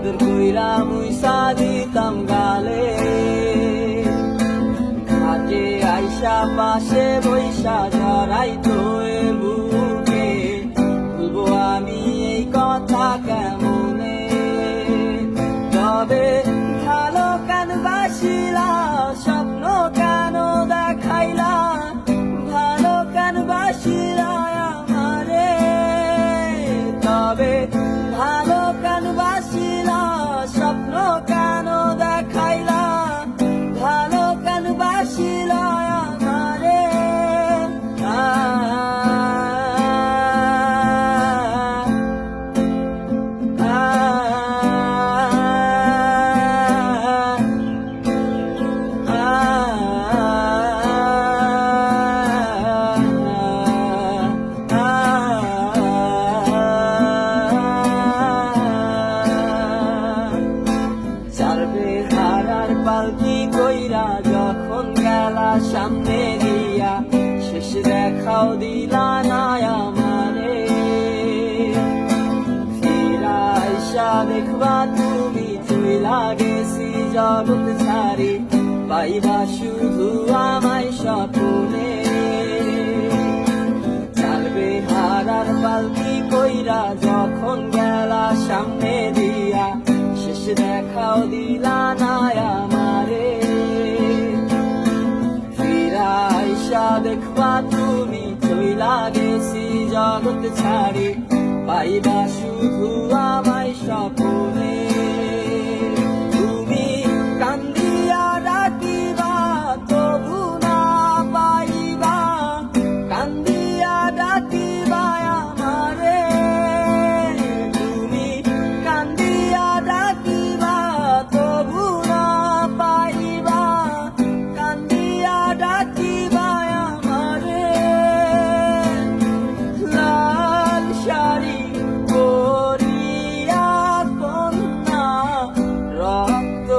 আদর কইরা মুইসা দিতাম গালে, ঘাটে আইসা পাশে বৈশা জড়াইতো এ বুকে, বলবো আমি এই কথা কেমনে। তবে ভালো কেন বাসিলা, স্বপ্ন কেন দেখাইলা, ভালো কেন বাসিলা আমারে। তবে ভালো কেন বাসিলা, স্বপ্ন কেন দেখাইলা, ভালো কেন বাসিলা আমারে। হারার পালকি কইরা যখন গেলা সামনে দিয়া, শেষ দেখাও দিলা না আমারে। ফিরা আইসা দেখবা তুমি চইলা গেছি জগৎ ছাড়ি, পাইবা শুধু আমায় স্বপ্নে। চালবে হারার পালকি কইরা যখন গেলা সামনে দিয়া, শেষ দেখাও দিলা না আমারে। ফিরা আইসা দেখবা তুমি চইলা গেছি জগৎ ছাড়ি, পাইবা শুধু আমায় স্বপ্নে। তুমি কান্দিয়া ডাকিবা তবু না পাইবা, কান্দিয়া ডাকিবা আমারে। তুমি কান্দিয়া ডাকিবা তবু না পাইবা, কান্দিয়া ডাকিবা আমারে। লাল শাড়ি পরিয়া কন্যা, রক্ত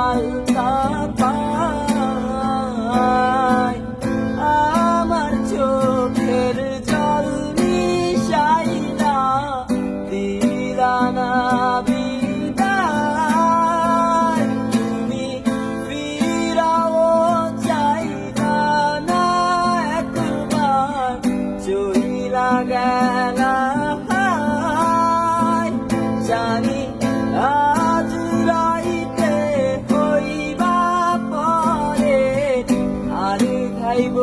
আলতা পায়, আমার চোখের জল মিশাইলা দিলা না বিদায়। তুমি ফিরাও চাইলা না একবার, চইলা গেলা হায়। জানি আজ রাইতে হইবা পরে, আর খাইব